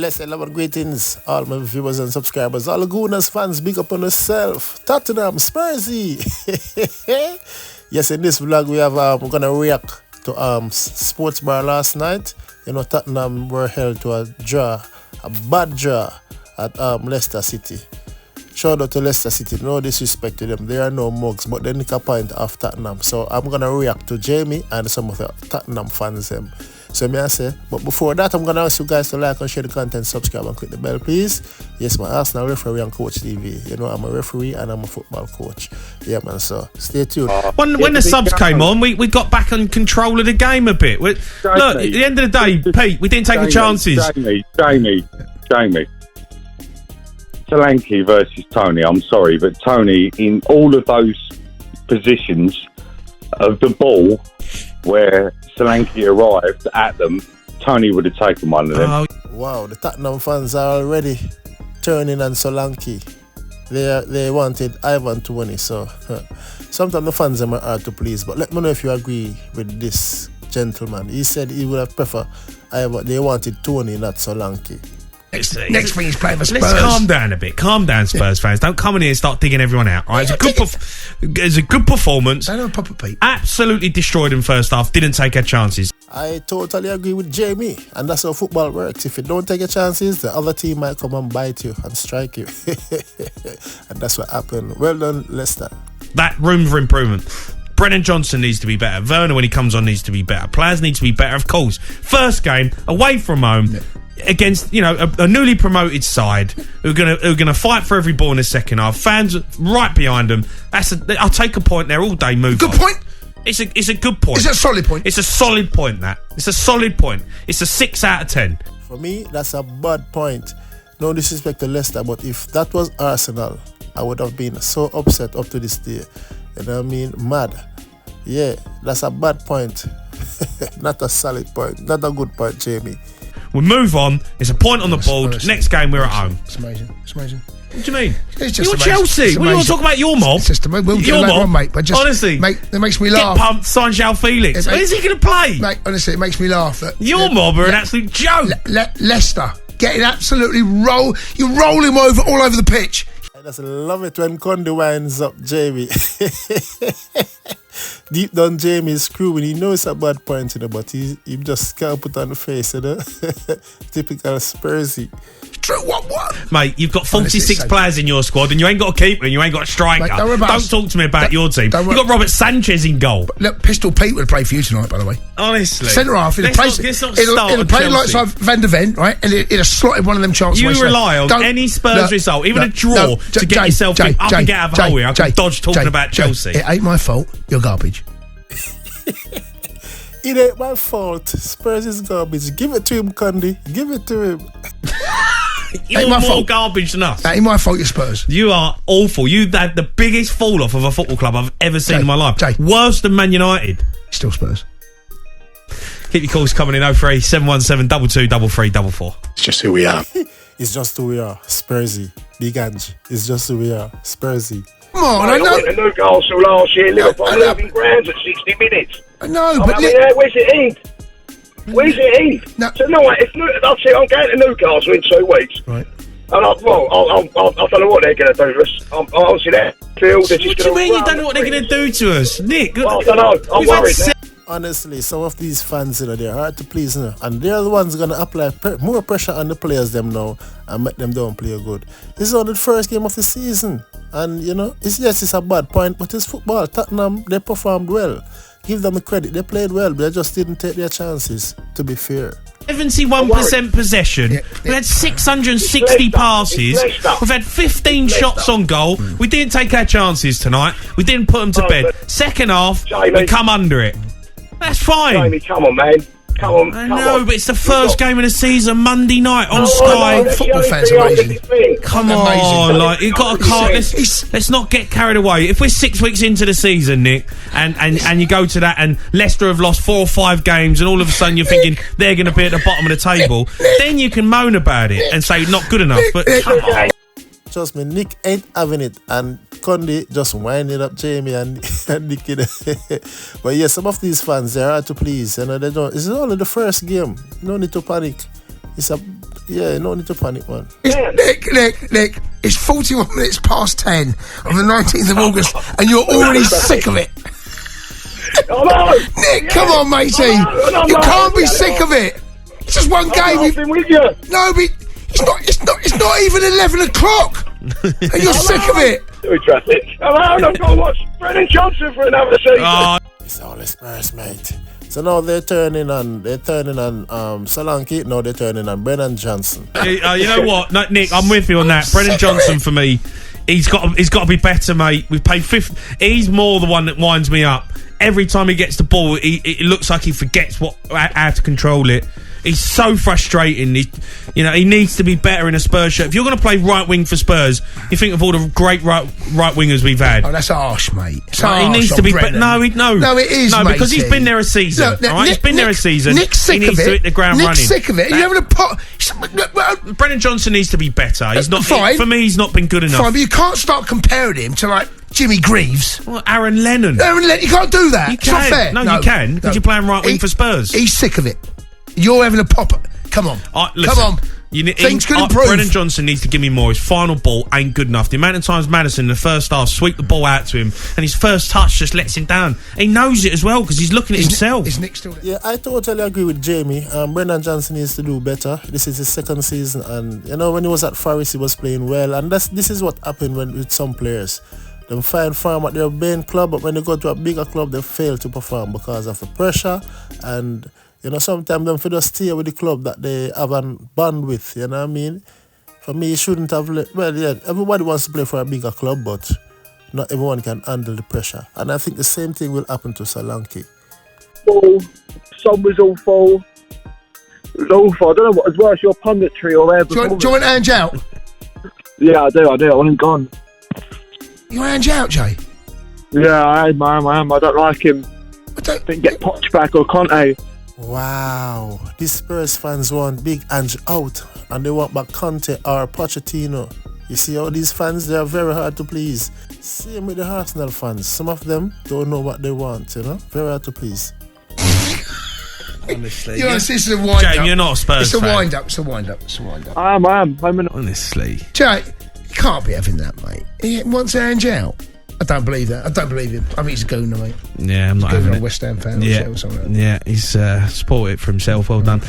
Blessed love and greetings, all my viewers and subscribers, all Gunners fans, big up on yourself. Tottenham, Spursy. Yes, in this vlog we have we're gonna react to sports bar last night. You know, Tottenham were held to a draw, a bad draw at Leicester City. Shout out to Leicester City, no disrespect to them, there are no mugs, but they nick a point off Tottenham. So I'm gonna react to Jamie and some of the Tottenham fans. So may I say, but before that, I'm gonna ask you guys to like and share the content, subscribe and click the bell, please. Yes, my Arsenal referee and coach TV. You know, I'm a referee and I'm a football coach. Yeah, man. So stay tuned. When the subs came on, we got back on control of the game a bit. Look, at the end of the day, Pete, we didn't take the chances. Jamie. Solanke versus Tony. I'm sorry, but Tony, in all of those positions of the ball where Solanke arrived at them, Tony would have taken one of them. Oh. Wow, the Tottenham fans are already turning on Solanke. They wanted Ivan to win it, so sometimes the fans are hard to please. But let me know if you agree with this gentleman. He said he would have preferred Ivan. They wanted Tony, not Solanke. Next thing he's playing for Spurs. Let's calm down a bit. Calm down, Spurs fans. Don't come in here and start digging everyone out. Right? It's a good performance. Don't have a proper Pete. Absolutely destroyed in first half. Didn't take our chances. I totally agree with Jamie, and that's how football works. If you don't take your chances, the other team might come and bite you and strike you. And that's what happened. Well done, Leicester. That room for improvement. Brennan Johnson needs to be better. Werner, when he comes on, needs to be better. Players need to be better, of course. First game, away from home. Yeah. Against, you know, a newly promoted side who are gonna fight for every ball in the second half. Fans right behind them. I'll take a point there all day. Move good on. Point. It's a good point. It's a solid point. It's a solid point. It's a solid point. It's a 6 out of 10. For me, that's a bad point. No disrespect to Leicester, but if that was Arsenal, I would have been so upset up to this day. You know what I mean? Mad. Yeah, that's a bad point. Not a solid point. Not a good point, Jamie. We move on. It's a point on the board. Next game, we're at home. It's amazing. It's amazing. What do you mean? It's just you're amazing. Chelsea. What do you want to talk about your mob? It's just amazing. We'll do it later on, mate. But just, honestly, mate, it makes me laugh. Get pumped, Sanjal Felix. When is he going to play? Mate, honestly, it makes me laugh. Your mob are an absolute joke. Leicester getting absolutely You're rolling all over the pitch. I just love it when Conte winds up Jamie. Deep down, Jamie is screwing. He knows it's a bad point, you know, but he just can't put on the face, you know. Typical Spursy. True, what? Mate, you've got 46 players in your squad and you ain't got a keeper and you ain't got a striker. Mate, don't talk to me about your team. You've got Robert Sanchez in goal. But look, Pistol Pete would play for you tonight, by the way. Honestly. Centre half. He'd have played like Van der Ven, right? And he'd have slotted one of them chances. You rely on any Spurs result, even a draw, to get yourself up and get out of a hole here. I can dodge talking about Chelsea. It ain't my fault. You're garbage. It ain't my fault. Spurs is garbage. Give it to him, Conde. Give it to him. You're more garbage than us. That ain't my fault, you're Spurs. You are awful. You had the biggest fall off of a football club I've ever seen in my life. Worse than Man United. Still Spurs. Keep your calls coming in 03 717 22 3344. It's just who we are. It's just who we are. Spursy. Big Ange. It's just who we are. Spursy. Come on, I know. I went to Newcastle last year. Liverpool losing grounds at 60 minutes. I know, but where's it end? Where's it end? No. Tonight, I'll say I'm going to Newcastle in 2 weeks. Right. And I don't know what they're going to do to us. Obviously, that field. What do you mean you don't know what they're going to do to us, Nick? Well, I don't know. I'm worried. Honestly, some of these fans, you know, they're hard to please, you know, and they're the ones going to apply more pressure on the players them now and make them don't play good. This is only the first game of the season, and you know, it's a bad point, but it's football. Tottenham, they performed well. Give them the credit. They played well, but they just didn't take their chances, to be fair. 71% possession. Yeah. We had 660 passes. We've had 15 shots on goal. We didn't take our chances tonight. We didn't put them to bed. Second half, we come under it. That's fine. Jamie, come on, man. Come on. I know, but it's the first game of the season, Monday night on Sky. Football fans are amazing. Come on, like you got a car. Let's not get carried away. If we're 6 weeks into the season, Nick, and you go to that, and Leicester have lost 4 or 5 games, and all of a sudden you're thinking they're going to be at the bottom of the table, then you can moan about it and say not good enough. But come on. Trust me, Nick ain't having it, and Conde just winding up Jamie and Nick. But yeah, some of these fans, they're hard to please. You know, they don't. It's only the first game. No need to panic. It's a Yeah, no need to panic, man. Nick, it's 41 minutes past 10 on the 19th of August, and you're already sick of it. Nick, come on, matey. You can't be sick of it. It's just one game. With you. No, but it's not even 11 o'clock, and you're sick of it. I'm going to watch Brennan Johnson for another season. It's all the Spurs, mate. So now they're turning on Solanke. No, they're turning on Brennan Johnson. You know what? No, Nick, I'm with you on that. Brennan Johnson for me, he's got to be better, mate. We've paid 50. He's more the one that winds me up. Every time he gets the ball, it looks like he forgets how to control it. He's so frustrating. He needs to be better in a Spurs shirt. If you're going to play right wing for Spurs, you think of all the great right wingers we've had. Oh, that's harsh, mate. He needs to be better. No, it is. No, because matey. He's been there a season. Look, all right? He's been there a season. Nick's sick he needs of it. to hit the ground running. Nick's sick of it. You having a pot? Brennan Johnson needs to be better. He's not. Fine. For me, he's not been good enough. Fine, but you can't start comparing him to like Jimmy Greaves. Well, Aaron Lennon. You can't do that. You It's not fair. No, you can. Because you're playing right wing for Spurs. He's sick of it. You're having a pop. Come on. Listen, Come on. Things can improve. Brennan Johnson needs to give me more. His final ball ain't good enough. The amount of times Maddison in the first half sweep the ball out to him and his first touch just lets him down. He knows it as well because he's looking at himself. Is Nick still there? Yeah, I totally agree with Jamie. Brennan Johnson needs to do better. This is his second season, and when he was at Forest, he was playing well. And this is what happened with some players. They find form at their main club, but when they go to a bigger club, they fail to perform because of the pressure. And sometimes them for just stay with the club that they have a bond with. You know what I mean? For me, he shouldn't have. Everybody wants to play for a bigger club, but not everyone can handle the pressure. And I think the same thing will happen to Solanke. Sun was awful. It was awful. I don't know what as worse, your punditry or whatever. Do you want Ange out? Yeah, I do. I want him gone. You want Ange out, Jay? Yeah, I am. I don't like him. Didn't get Poch back or Conte. Wow, these Spurs fans want big Ange out, and they want back Conte or Pochettino. You see how these fans, they are very hard to please. Same with the Arsenal fans. Some of them don't know what they want, very hard to please. Honestly, this is a wind-up. Jay, you're not a Spurs fan. It's a wind-up. I am. Honestly. Jay, you can't be having that, mate. He wants Ange out. I don't believe that. I don't believe him. I mean, he's a gooner, mate. Yeah, I'm not having it. A West Ham fan or something. Yeah, he's spoiled it for himself. Well done.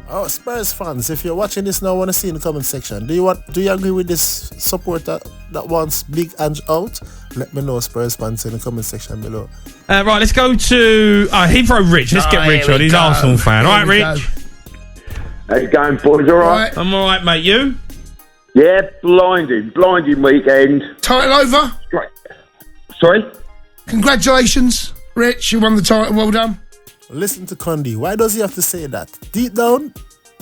Oh, Spurs fans, if you're watching this now, I want to see in the comment section. Do you agree with this supporter that wants big Ange out? Let me know, Spurs fans, in the comment section below. Right, let's go to Heathrow Rich. Let's get Rich on. He's an Arsenal fan. All right, Rich. How's it going, boys? All right? I'm all right, mate. You? Yeah, blinding weekend. Title over? Sorry? Congratulations, Rich. You won the title. Well done. Listen to Condi. Why does he have to say that? Deep down,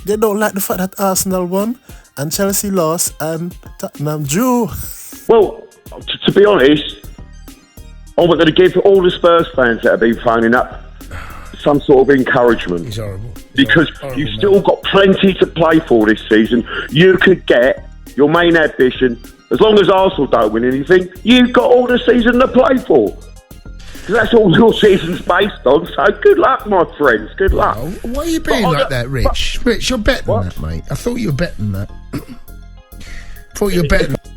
they don't like the fact that Arsenal won and Chelsea lost and Tottenham drew. Well, to be honest, I was going to give all the Spurs fans that have been phoning up some sort of encouragement. He's horrible. Because you've still got plenty to play for this season. You could get your main ambition. As long as Arsenal don't win anything, you've got all the season to play for. Because that's all your season's based on. So good luck, my friends. Good luck. Oh, why are you being like that, Rich? Rich, you're better than that, mate. I thought you were better than that.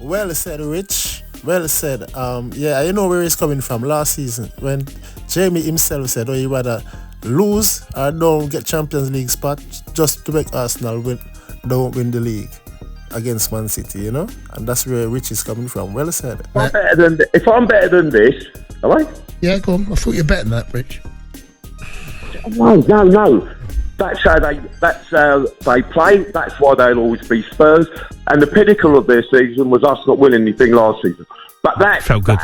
Well said, Rich. Well said. I know where he's coming from. Last season, when Jamie himself said, you rather lose or don't get Champions League spot just to make Arsenal don't win the league against Man City, and that's where Rich is coming from. Well said. If I'm better than this, am I? Yeah, go on. I thought you were better than that, Rich. No. That's how they play. That's why they'll always be Spurs. And the pinnacle of their season was us not winning anything last season. But that felt good.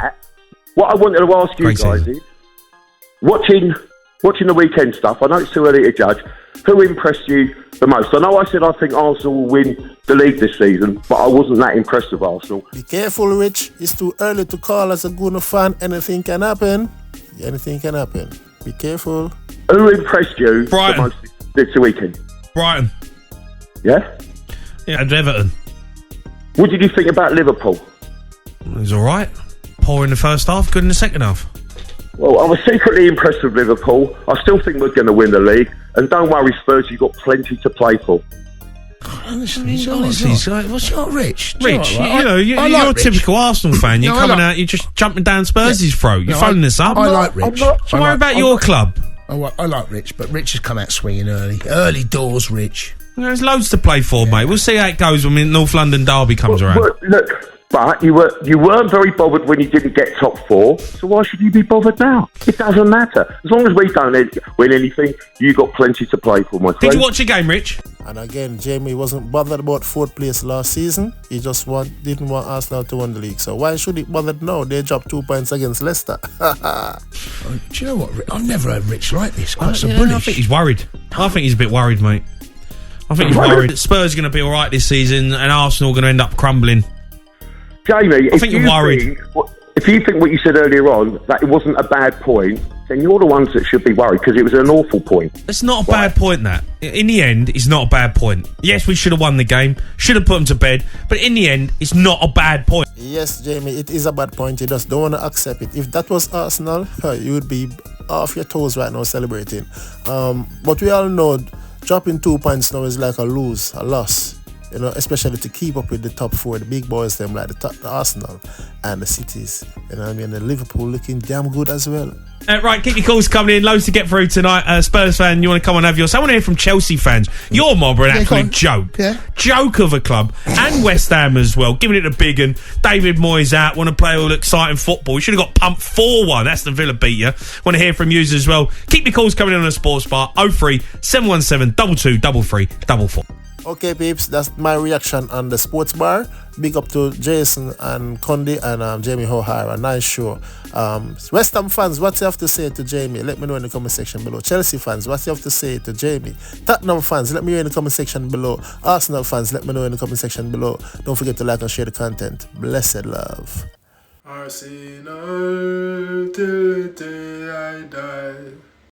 What I wanted to ask you guys is, watching the weekend stuff, I know it's too early to judge, who impressed you the most? I know I said I think Arsenal will win the league this season, but I wasn't that impressed with Arsenal. Be careful, Rich. It's too early to call as a Gooner fan. Anything can happen. Anything can happen. Be careful. Who impressed you the most this weekend? Brighton. Yeah? Yeah, and Everton. What did you think about Liverpool? It was all right. Poor in the first half, good in the second half. Well, I was secretly impressed with Liverpool. I still think we're going to win the league. And don't worry, Spurs, you've got plenty to play for. Honestly, what's not Rich. Rich, You're you're a typical Arsenal fan. You're coming out, you're just jumping down Spurs' throat. You're phoning us up. I like Rich. Don't worry about your club. I like Rich, but Rich has come out swinging early. Early doors, Rich. There's loads to play for, mate. We'll see how it goes when North London derby comes around. But you weren't very bothered when you didn't get top 4, so why should you be bothered now? It doesn't matter. As long as we don't win anything, you got plenty to play for, my friend. Did you watch a game, Rich? And again, Jamie wasn't bothered about 4th place last season. He just didn't want Arsenal to win the league. So why should he bother now? They dropped 2 points against Leicester. Do you know what? I've never heard Rich like this. Quite so I think he's worried. I think he's a bit worried, mate. I think he's worried. Spurs are going to be all right this season, and Arsenal are going to end up crumbling. Jamie, I think you're worried. If you think what you said earlier on, that it wasn't a bad point, then you're the ones that should be worried, because it was an awful point. It's not a bad point, that. In the end, it's not a bad point. Yes, we should have won the game, should have put them to bed, but in the end, it's not a bad point. Yes, Jamie, it is a bad point. You just don't want to accept it. If that was Arsenal, you would be off your toes right now celebrating. But we all know dropping 2 points now is like a loss. You know, especially to keep up with the top 4, the big boys, them like the Arsenal and the Cities. You know what I mean? And Liverpool looking damn good as well. Right, keep your calls coming in. Loads to get through tonight. Spurs fan, you want to come and have yours? I want to hear from Chelsea fans. Your mob are an absolute joke. Yeah. Joke of a club. And West Ham as well. Giving it a big one. David Moyes out. Want to play all exciting football. You should have got pumped 4-1. That's the Villa beat you. Want to hear from you as well. Keep your calls coming in on the Sports Bar. 03 717 22 33 44. Okay, peeps, that's my reaction on the Sports Bar. Big up to Jason and Conde and Jamie Ohara. Nice show. West Ham fans, what you have to say to Jamie? Let me know in the comment section below. Chelsea fans, what you have to say to Jamie? Tottenham fans, let me know in the comment section below. Arsenal fans, let me know in the comment section below. Don't forget to like and share the content. Blessed love. Arsenal till the day I die.